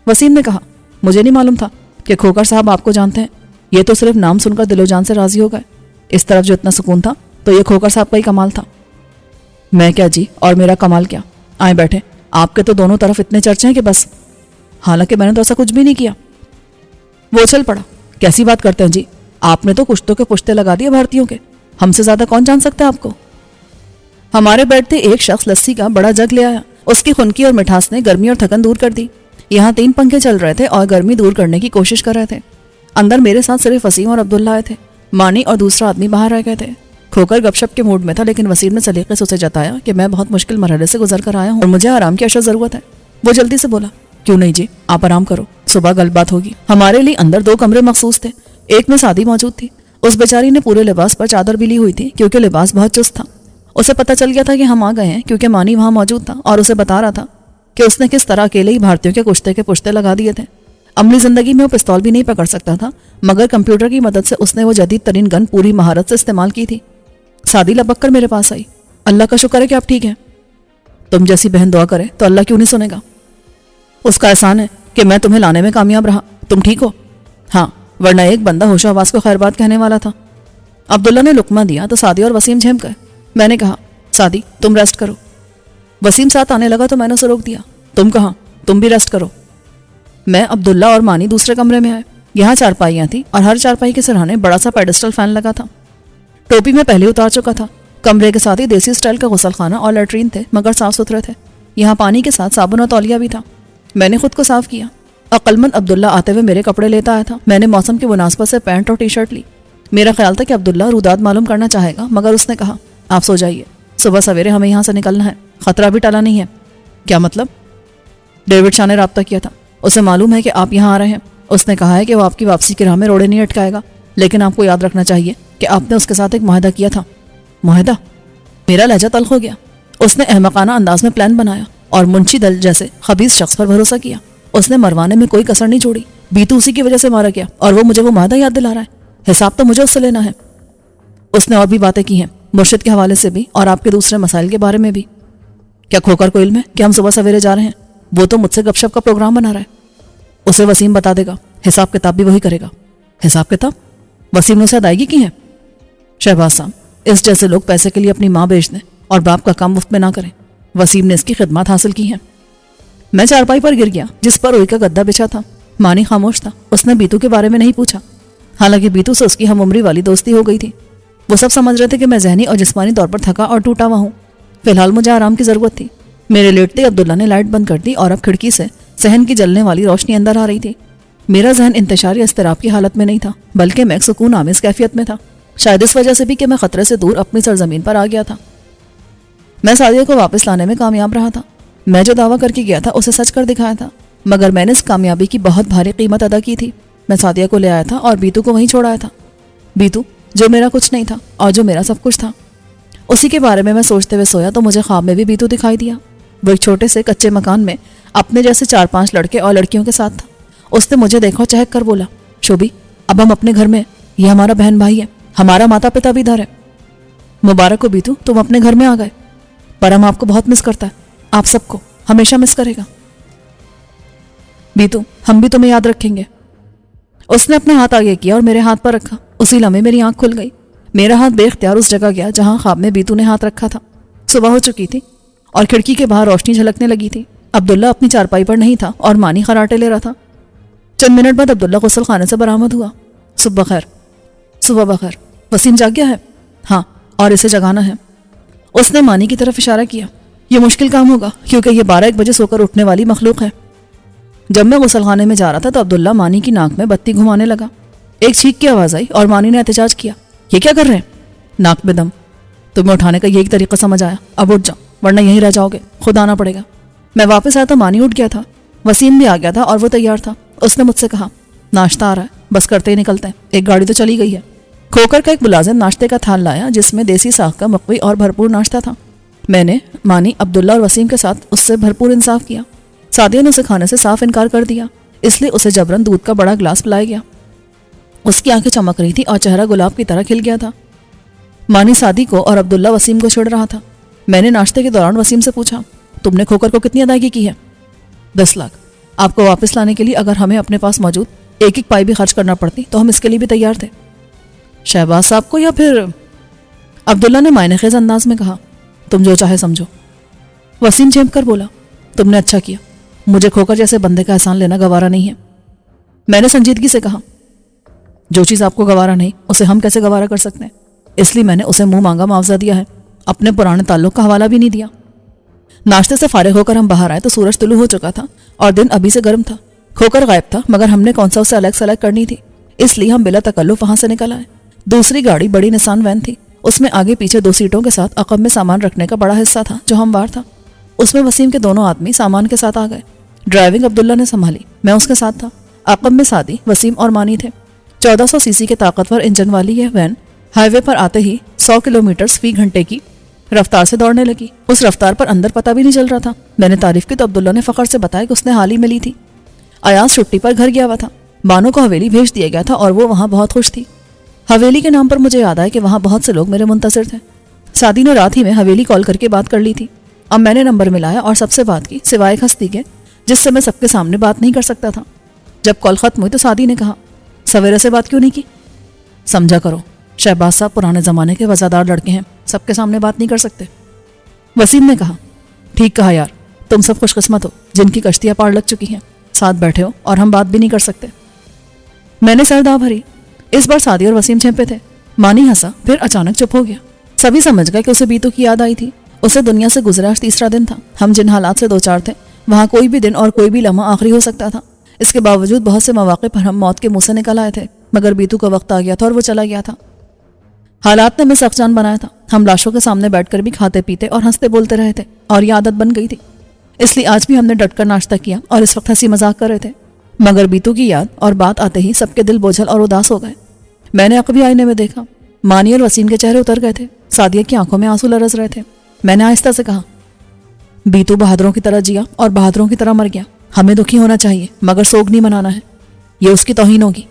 وسیم نے کہا، مجھے نہیں معلوم تھا کہ کھوکر صاحب آپ کو جانتے ہیں، یہ تو صرف نام سن کر دل و جان سے راضی ہو گئے۔ اس طرف جو اتنا سکون تھا تو یہ کھوکر صاحب کا ہی کمال تھا۔ میں کیا جی، اور میرا کمال کیا؟ آئیں بیٹھے، آپ کے تو دونوں طرف اتنے چرچے ہیں کہ بس۔ حالانکہ میں نے تو ایسا کچھ بھی نہیں کیا۔ وہ چل پڑا، کیسی بات کرتے ہیں جی، آپ نے تو کشتوں کے پشتے لگا دیے بھارتیوں کے، ہم سے زیادہ کون جان سکتا ہے آپ کو؟ ہمارے بیٹھتے ایک شخص لسی کا بڑا جگ لے آیا۔ اس کی خنکی اور مٹھاس نے گرمی اور تھکن دور کر دی۔ یہاں 3 پنکھے چل رہے تھے اور گرمی دور کرنے کی کوشش کر رہے تھے۔ اندر میرے ساتھ صرف وسیم اور عبداللہ آئے تھے. مانی اور دوسرا آدمی باہر رہ گئے تھے. کھوکر گپ شپ کے موڈ میں تھا، لیکن وسیم نے سلیقے سے اسے جتایا کہ میں بہت مشکل مرحلے سے گزر کر آیا ہوں اور مجھے آرام کی اشد ضرورت ہے. وہ جلدی سے بولا، کیوں نہیں جی، آپ آرام کرو، صبح گل بات ہوگی. ہمارے لیے اندر 2 کمرے مخصوص تھے. ایک میں سادی موجود تھی. اس بیچاری نے پورے لباس پر چادر بھی لی ہوئی تھی کیونکہ لباس بہت چست تھا. اسے پتہ چل گیا تھا کہ ہم آ گئے ہیں کیونکہ مانی وہاں موجود تھا اور اسے بتا رہا تھا کہ اس نے کس طرح اکیلے ہی بھارتیوں کے کشتے کے پشتے لگا دیے تھے. عملی زندگی میں وہ پستول بھی نہیں پکڑ سکتا تھا، مگر کمپیوٹر کی مدد سے اس نے وہ جدید ترین گن پوری مہارت سے استعمال کی تھی. سادی لپک کر میرے پاس آئی. اللہ کا شکر ہے کہ آپ ٹھیک ہیں. تم جیسی بہن دعا کرے تو اللہ کیوں نہیں سنے گا. اس کا احسان ہے کہ میں تمہیں لانے میں کامیاب رہا. تم ٹھیک ہو؟ ہاں، ورنہ ایک بندہ ہوش و حواس کو خیر بات کہنے والا تھا. عبداللہ نے لقمہ دیا تو سادی اور وسیم جھم گئے. میں نے کہا، سادی تم ریسٹ کرو. وسیم ساتھ آنے لگا تو میں نے اسے روک دیا. تم کہاں؟ تم بھی ریسٹ کرو. میں، عبداللہ اور مانی دوسرے کمرے میں آئے. یہاں چارپائیاں تھیں اور ہر چارپائی کے سرہانے بڑا سا پیڈسٹل فین لگا تھا. ٹوپی میں پہلے اتار چکا تھا. کمرے کے ساتھ ہی دیسی اسٹائل کا غسل خانہ اور لیٹرین تھے، مگر صاف ستھرے تھے. یہاں پانی کے ساتھ صابن اور تولیہ بھی تھا. میں نے خود کو صاف کیا. عقلمند عبداللہ آتے ہوئے میرے کپڑے لیتا آیا تھا. میں نے موسم کی مناسبت سے پینٹ اور ٹی شرٹ لی. میرا خیال تھا کہ عبداللہ روداد معلوم کرنا چاہے گا، مگر اس نے کہا، آپ سو جائیے، صبح سویرے ہمیں یہاں سے نکلنا ہے، خطرہ بھی ٹلا نہیں ہے. کیا مطلب؟ ڈیوڈ شاہ نے رابطہ کیا تھا، اسے معلوم ہے کہ آپ یہاں آ رہے ہیں. اس نے کہا ہے کہ وہ آپ کی واپسی کی راہ میں روڑے نہیں اٹکائے گا، لیکن آپ کو یاد رکھنا چاہیے کہ آپ نے اس کے ساتھ ایک معاہدہ کیا تھا. معاہدہ؟ میرا لہجہ تلخ ہو گیا. اس نے احمقانہ انداز میں پلان بنایا اور منشی دل جیسے خبیث شخص پر بھروسہ کیا. اس نے مروانے میں کوئی کسر نہیں چھوڑی. بیتو اسی کی وجہ سے مارا گیا اور وہ مجھے وہ معاہدہ یاد دلا رہا ہے. حساب تو مجھے اس سے لینا ہے. اس نے اور بھی باتیں کی ہیں، مرشد کے حوالے سے بھی اور آپ کے دوسرے مسائل کے بارے میں بھی. کیا کھوکر کو علم ہے کہ ہم صبح سویرے جا رہے ہیں؟ وہ تو مجھ سے گپ شپ کا پروگرام بنا رہا ہے. اسے وسیم بتا دے گا، حساب کتاب بھی وہی کرے گا. حساب کتاب؟ وسیم نے اسے ادائیگی کی ہے؟ شہباز صاحب، اس جیسے لوگ پیسے کے لیے اپنی ماں بیچ دیں اور باپ کا کام مفت میں نہ کریں. وسیم نے اس کی خدمات حاصل کی ہیں. میں چارپائی پر گر گیا جس پر روئی کا گدا بچھا تھا. مانی خاموش تھا. اس نے بیتو کے بارے میں نہیں پوچھا، حالانکہ بیتو سے اس کی ہم عمری والی دوستی ہو گئی تھی. وہ سب سمجھ رہے تھے کہ میں ذہنی اور جسمانی طور پر تھکا اور ٹوٹا ہوا ہوں. فی الحال مجھے آرام کی ضرورت تھی. میرے لیٹتے عبداللہ نے لائٹ بند کر دی اور اب کھڑکی سے صحن کی جلنے والی روشنی اندر آ رہی تھی. میرا ذہن انتشاری اضطراب کی حالت میں نہیں تھا، بلکہ میں ایک سکون آمیز کیفیت میں تھا. شاید اس وجہ سے بھی کہ میں خطرے سے دور اپنی سرزمین پر آ گیا تھا. میں سادیہ کو واپس لانے میں کامیاب رہا تھا. میں جو دعویٰ کر کے گیا تھا اسے سچ کر دکھایا تھا، مگر میں نے اس کامیابی کی بہت بھاری قیمت ادا کی تھی. میں سادیہ کو لے آیا تھا اور بیتو کو وہیں چھوڑایا تھا. بیتو جو میرا کچھ نہیں تھا اور جو میرا سب کچھ تھا. اسی کے بارے میں سوچتے ہوئے سویا تو مجھے خواب میں بھی بیتو دکھائی دیا. وہ ایک چھوٹے سے کچے مکان میں اپنے جیسے 4-5 لڑکے اور لڑکیوں کے ساتھ تھا. اس نے مجھے دیکھا، چہک کر بولا، شوبی اب ہم اپنے گھر میں، یہ ہمارا بہن بھائی ہے، ہمارا ماتا پتا بھی ادھر ہے. مبارک ہو بیتو، تم اپنے گھر میں آ گئے، پر ہم آپ کو بہت مس کرتا ہے، آپ سب کو ہمیشہ مس کرے گا. بیتو ہم بھی تمہیں یاد رکھیں گے. اس نے اپنا ہاتھ آگے کیا اور میرے ہاتھ پر رکھا. اسی لمحے میری آنکھ کھل گئی. میرا ہاتھ بے اختیار اس جگہ گیا جہاں خواب میں بیتو نے ہاتھ رکھا تھا. صبح ہو چکی تھی اور کھڑکی کے باہر روشنی جھلکنے لگی تھی. عبداللہ اپنی چارپائی پر نہیں تھا اور مانی خراٹے لے رہا تھا. چند منٹ بعد عبداللہ غسل خانے سے برآمد ہوا. صبح بخیر. صبح بخیر. وسیم جاگ گیا ہے؟ ہاں، اور اسے جگانا ہے. اس نے مانی کی طرف اشارہ کیا. یہ مشکل کام ہوگا کیونکہ یہ 12-1 بجے سو کر اٹھنے والی مخلوق ہے. جب میں غسل خانے میں جا رہا تھا تو عبداللہ مانی کی ناک میں بتی گھمانے لگا. ایک چھینک کی آواز آئی اور مانی نے احتجاج کیا، یہ کیا کر رہے ہیں؟ ناک میں دم. تمہیں اٹھانے کا یہی طریقہ سمجھ آیا؟ اب اٹھ جاؤ ورنہ یہیں رہ جاؤ گے، خود آنا پڑے گا. میں واپس آیا تو مانی اٹھ گیا تھا. وسیم بھی آ گیا تھا اور وہ تیار تھا. اس نے مجھ سے کہا، ناشتہ آ رہا ہے، بس کرتے ہی نکلتے ہیں، ایک گاڑی تو چلی گئی ہے. کھوکر کا ایک ملازم ناشتے کا تھال لایا جس میں دیسی ساخ کا مقوی اور بھرپور ناشتہ تھا. میں نے مانی، عبداللہ اور وسیم کے ساتھ اس سے بھرپور انصاف کیا. سادیہ نے اسے کھانے سے صاف انکار کر دیا، اس لیے اسے جبرن دودھ کا بڑا گلاس پلایا گیا. اس کی آنکھیں چمک رہی تھی اور چہرہ گلاب کی طرح کھل گیا تھا. مانی سادی کو اور عبداللہ وسیم کو چھڑ رہا تھا. میں نے ناشتے کے دوران وسیم سے پوچھا، تم نے کھوکر کو کتنی ادائیگی کی ہے؟ 10 لاکھ. آپ کو واپس لانے کے لیے اگر ہمیں اپنے پاس موجود ایک پائی بھی خرچ کرنا پڑتی تو ہم اس کے لیے بھی تیار تھے. شہباز صاحب کو یا پھر؟ عبداللہ نے معنی خیز انداز میں کہا، تم جو چاہے سمجھو. وسیم چینپ کر بولا، تم نے اچھا کیا، مجھے کھوکر جیسے بندے کا احسان لینا گوارا نہیں ہے. میں نے سنجیدگی سے کہا، جو چیز آپ کو گوارا نہیں اسے ہم کیسے گوارا کر سکتے ہیں؟ اس لیے میں نے اسے منہ مانگا معاوضہ دیا ہے، اپنے پرانے تعلق کا حوالہ بھی نہیں دیا. ناشتے سے فارغ ہو کر ہم باہر آئے تو سورج طلوع ہو چکا تھا اور دن ابھی سے گرم تھا. کھوکر غائب تھا مگر ہم نے کون سا اسے الگ سلگ کرنی تھی، اس لیے ہم بلا تکلف وہاں سے نکل آئے۔ دوسری گاڑی بڑی نسان وین تھی، اس میں آگے پیچھے 2 سیٹوں کے ساتھ عقب میں سامان رکھنے کا بڑا حصہ تھا جو ہموار تھا۔ اس میں وسیم کے دونوں آدمی سامان کے ساتھ آ گئے۔ ڈرائیونگ عبداللہ نے سنبھالی، میں اس کے ساتھ تھا۔ عقب میں سعدی، وسیم اور مانی تھے۔ 1400 سی سی کے طاقتور انجن والی یہ وین ہائی وے پر آتے ہی 100 کلومیٹر فی گھنٹے کی رفتار سے دوڑنے لگی۔ اس رفتار پر اندر پتہ بھی نہیں چل رہا تھا۔ میں نے تعریف کی تو عبداللہ نے فخر سے بتایا کہ اس نے حال ہی میں لی تھی۔ ایاز چھٹی پر گھر گیا ہوا تھا، بانو کو حویلی بھیج دیا گیا تھا اور وہ وہاں بہت خوش تھی۔ حویلی کے نام پر مجھے یاد آیا کہ وہاں بہت سے لوگ میرے منتظر تھے۔ سعدی نے رات ہی میں حویلی کال کر کے بات کر لی تھی۔ اب میں نے نمبر ملایا اور سب سے بات کی، سوائے ایک ہستی کے جس سے میں سب کے سامنے بات نہیں کر سکتا تھا۔ جب کال ختم ہوئی تو سعدی نے کہا، سویرے سے بات کیوں نہیں کی؟ سمجھا کرو، شہباز صاحب پرانے زمانے کے وزادار لڑکے ہیں، سب کے سامنے بات نہیں کر سکتے۔ وسیم نے کہا، ٹھیک کہا یار، تم سب خوش قسمت ہو جن کی کشتیاں پار لگ چکی ہیں، ساتھ بیٹھے ہو اور ہم بات بھی نہیں کر سکتے۔ میں نے سر داؤ بھری۔ اس بار سعدی اور وسیم چھپے تھے۔ مانی ہنسا، پھر اچانک چپ ہو گیا۔ سبھی سمجھ گئے کہ اسے بیتو کی یاد آئی تھی۔ اسے دنیا سے گزرا آج 3را دن تھا۔ ہم جن حالات سے 2-4 تھے، وہاں کوئی بھی دن اور کوئی بھی لمحہ آخری ہو سکتا تھا۔ اس کے باوجود بہت سے مواقع پر ہم موت کے منہ سے نکل آئے تھے، مگر بیتو کا وقت آ گیا تھا اور وہ چلا گیا تھا۔ حالات نے ہمیں سخت جان بنایا تھا۔ ہم لاشوں کے سامنے بیٹھ کر بھی کھاتے پیتے اور ہنستے بولتے رہے تھے اور یہ عادت بن گئی تھی۔ اس لیے آج بھی ہم نے ڈٹ کر ناشتہ کیا اور اس وقت ہنسی مذاق کر رہے تھے، مگر بیتو کی یاد اور بات آتے ہی سب کے دل بوجھل اور اداس ہو گئے۔ میں نے عقبی آئینے میں دیکھا، مانی اور وسیم کے چہرے اتر گئے تھے، سعدیہ کی آنکھوں میں آنسو لرز رہے تھے۔ میں نے آہستہ سے کہا، بیتو بہادروں کی طرح جیا اور بہادروں کی طرح مر گیا۔ ہمیں دکھی ہونا چاہیے مگر سوگ نہیں منانا ہے، یہ اس کی توہین ہوگی۔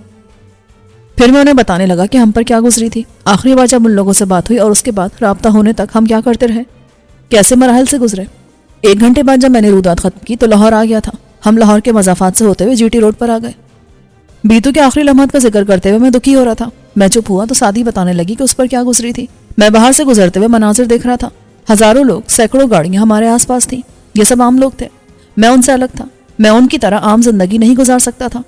پھر میں انہیں بتانے لگا کہ ہم پر کیا گزری تھی، آخری بار جب ان لوگوں سے بات ہوئی اور اس کے بعد رابطہ ہونے تک ہم کیا کرتے رہے، کیسے مراحل سے گزرے۔ 1 گھنٹے بعد جب میں نے رودات ختم کی تو لاہور آ گیا تھا۔ ہم لاہور کے مضافات سے ہوتے ہوئے جی ٹی روڈ پر آ گئے۔ بیتو کے آخری لمحات کا ذکر کرتے ہوئے میں دکھی ہو رہا تھا۔ میں چپ ہوا تو سعدی بتانے لگی کہ اس پر کیا گزری تھی۔ میں باہر سے گزرتے ہوئے مناظر دیکھ رہا تھا، ہزاروں لوگ، سینکڑوں گاڑیاں ہمارے آس پاس تھیں۔ یہ سب عام لوگ تھے، میں ان سے الگ تھا۔ میں ان کی طرح عام زندگی نہیں گزار سکتا تھا۔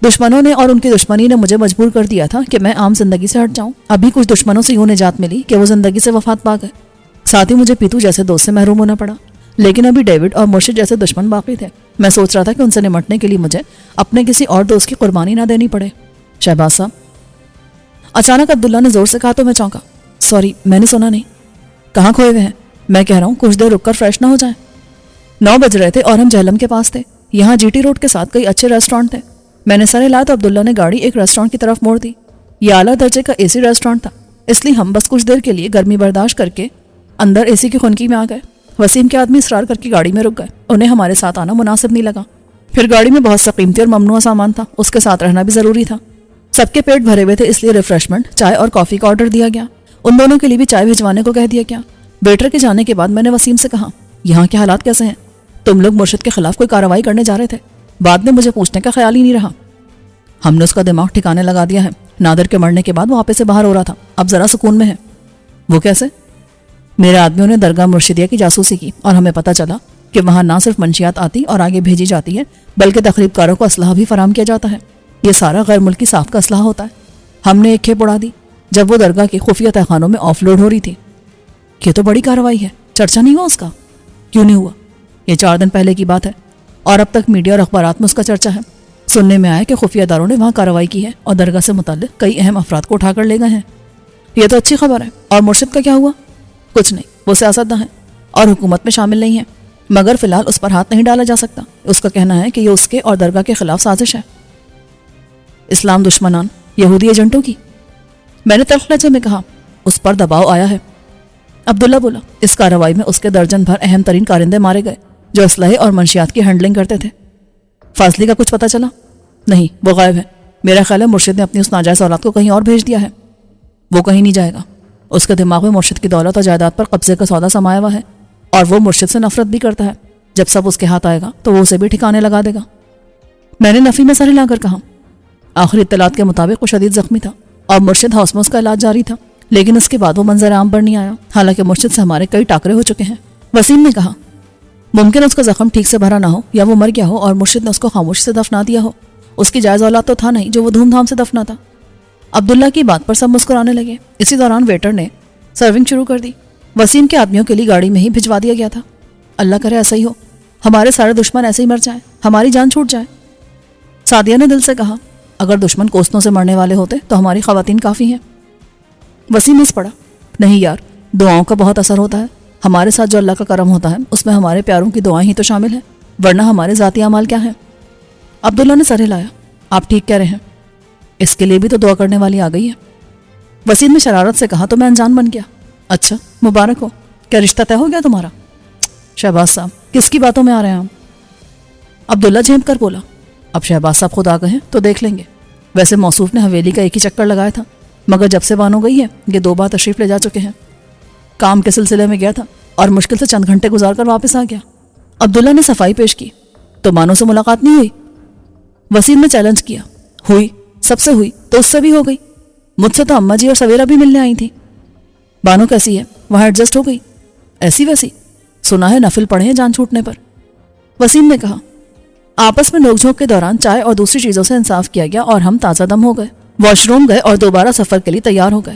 دشمنوں نے اور ان کی دشمنی نے مجھے مجبور کر دیا تھا کہ میں عام زندگی سے ہٹ جاؤں۔ ابھی کچھ دشمنوں سے یوں نجات ملی کہ وہ زندگی سے وفات پا گئے، ساتھ ہی مجھے پیتو جیسے دوست سے محروم ہونا پڑا، لیکن ابھی ڈیوڈ اور مرشد جیسے دشمن باقی تھے۔ میں سوچ رہا تھا کہ ان سے نمٹنے کے لیے مجھے اپنے کسی اور دوست کی قربانی نہ دینی پڑے۔ شہباز صاحب، اچانک عبداللہ نے زور سے کہا تو میں چونکا۔ سوری، میں نے سنا نہیں۔ کہاں کھوئے ہوئے ہیں؟ میں کہہ رہا ہوں کچھ دیر رک کر فریش نہ ہو جائیں۔ 9 بج رہے تھے اور ہم جہلم کے پاس تھے۔ یہاں جی ٹی روڈ کے ساتھ کئی اچھے ریسٹورانٹ تھے۔ میں نے سر ہلایا تو عبداللہ نے گاڑی ایک ریسٹورانٹ کی طرف موڑ دی۔ یہ اعلیٰ درجے کا اے سی ریسٹورانٹ تھا، اس لیے ہم بس کچھ دیر کے لیے گرمی برداشت کر کے اندر اے سی کی خنکی میں آ گئے۔ وسیم کے آدمی اصرار کر کے گاڑی میں رک گئے، انہیں ہمارے ساتھ آنا مناسب نہیں لگا۔ پھر گاڑی میں بہت سا قیمتی اور ممنوع سامان تھا، اس کے ساتھ رہنا بھی ضروری تھا۔ سب کے پیٹ بھرے ہوئے تھے، اس لیے ریفریشمنٹ، چائے اور کافی کا آرڈر دیا گیا۔ ان دونوں کے لیے بھی چائے بھجوانے کو کہہ دیا گیا۔ ویٹر کے جانے کے بعد میں نے وسیم سے کہا، یہاں کے حالات کیسے ہیں؟ تم لوگ مرشد کے خلاف کوئی کارروائی کرنے جا رہے تھے؟ بعد میں مجھے پوچھنے کا خیال ہی نہیں رہا۔ ہم نے اس کا دماغ ٹھکانے لگا دیا ہے۔ نادر کے مرنے کے بعد وہ واپس سے باہر ہو رہا تھا، اب ذرا سکون میں ہے۔ وہ کیسے؟ میرے آدمیوں نے درگاہ مرشدیہ کی جاسوسی کی اور ہمیں پتہ چلا کہ وہاں نہ صرف منشیات آتی اور آگے بھیجی جاتی ہے بلکہ تخریب کاروں کو اسلحہ بھی فراہم کیا جاتا ہے۔ یہ سارا غیر ملکی صاف کا اسلحہ ہوتا ہے۔ ہم نے ایک کھیپ اڑا دی جب وہ درگاہ کے خفیہ تہخانوں میں آف لوڈ ہو رہی تھی۔ یہ تو بڑی کارروائی ہے، چرچا نہیں ہوا اس کا؟ کیوں نہیں ہوا؟ یہ 4 دن پہلے کی بات ہے اور اب تک میڈیا اور اخبارات میں اس کا چرچا ہے۔ سننے میں آیا کہ خفیہ اداروں نے وہاں کارروائی کی ہے اور درگاہ سے متعلق کئی اہم افراد کو اٹھا کر لے گئے ہیں۔ یہ تو اچھی خبر ہے۔ اور مرشد کا کیا ہوا؟ کچھ نہیں، وہ سیاستداں ہیں اور حکومت میں شامل نہیں ہیں، مگر فی الحال اس پر ہاتھ نہیں ڈالا جا سکتا۔ اس کا کہنا ہے کہ یہ اس کے اور درگاہ کے خلاف سازش ہے، اسلام دشمنان، یہودی ایجنٹوں کی۔ میں نے تلخ لہجے میں کہا، اس پر دباؤ آیا ہے۔ عبداللہ بولا، اس کارروائی میں اس کے درجن بھر اہم ترین کارندے مارے گئے جو اسلحے اور منشیات کی ہینڈلنگ کرتے تھے۔ فاضلی کا کچھ پتہ چلا؟ نہیں، وہ غائب ہے۔ میرا خیال ہے مرشد نے اپنی اس ناجائز اولاد کو کہیں اور بھیج دیا ہے۔ وہ کہیں نہیں جائے گا، اس کے دماغ میں مرشد کی دولت اور جائیداد پر قبضے کا سودا سمایا ہوا ہے اور وہ مرشد سے نفرت بھی کرتا ہے۔ جب سب اس کے ہاتھ آئے گا تو وہ اسے بھی ٹھکانے لگا دے گا۔ میں نے نفی میں سر ہلا کر کہا، آخری اطلاعات کے مطابق وہ شدید زخمی تھا اور مرشد ہاؤس میں اس کا علاج جاری تھا، لیکن اس کے بعد وہ منظر عام پر نہیں آیا، حالانکہ مرشد سے ہمارے کئی ٹاکرے ہو چکے ہیں۔ وسیم نے کہا، ممکن اس کا زخم ٹھیک سے بھرا نہ ہو یا وہ مر گیا ہو اور مرشد نے اس کو خاموشی سے دفنا دیا ہو۔ اس کی جائز اولاد تو تھا نہیں جو وہ دھوم دھام سے دفنا تھا۔ عبداللہ کی بات پر سب مسکرانے لگے۔ اسی دوران ویٹر نے سرونگ شروع کر دی۔ وسیم کے آدمیوں کے لیے گاڑی میں ہی بھجوا دیا گیا تھا۔ اللہ کرے ایسا ہی ہو، ہمارے سارے دشمن ایسے ہی مر جائیں، ہماری جان چھوٹ جائے۔ سعدیہ نے دل سے کہا، اگر دشمن کوسنوں سے مرنے والے ہوتے تو ہماری خواتین کافی ہیں۔ وسیم ہنس پڑا۔ نہیں یار، دعاؤں کا بہت اثر ہوتا ہے، ہمارے ساتھ جو اللہ کا کرم ہوتا ہے اس میں ہمارے پیاروں کی دعائیں ہی تو شامل ہیں، ورنہ ہمارے ذاتی اعمال کیا ہیں؟ عبداللہ نے سر ہلایا۔ آپ ٹھیک کہہ رہے ہیں، اس کے لیے بھی تو دعا کرنے والی آ گئی ہے۔ وسیم نے شرارت سے کہا تو میں انجان بن گیا۔ اچھا مبارک ہو، کیا رشتہ طے ہو گیا تمہارا؟ شہباز صاحب کس کی باتوں میں آ رہے ہیں آپ؟ عبداللہ جھینپ کر بولا۔ اب شہباز صاحب خود آ گئے ہیں تو دیکھ لیں گے۔ ویسے موصوف نے حویلی کا ایک ہی چکر لگایا تھا، مگر جب سے بانو گئی ہے یہ 2 بار تشریف لے جا چکے ہیں۔ کام کے سلسلے میں گیا تھا اور مشکل سے چند گھنٹے گزار کر واپس آ گیا۔ عبداللہ نے صفائی پیش کی۔ تو بانو سے ملاقات نہیں ہوئی؟ وسیم نے چیلنج کیا۔ ہوئی، سب سے ہوئی، تو اس سے بھی ہو گئی۔ مجھ سے تو اماں جی اور سویرا بھی ملنے آئی تھی۔ بانو کیسی ہے؟ وہاں ایڈجسٹ ہو گئی؟ ایسی ویسی، سنا ہے نفل پڑھے ہیں جان چھوٹنے پر۔ وسیم نے کہا۔ آپس میں نوک جھونک کے دوران چائے اور دوسری چیزوں سے انصاف کیا گیا اور ہم تازہ دم ہو گئے، واش روم گئے اور دوبارہ سفر کے لیے تیار ہو گئے۔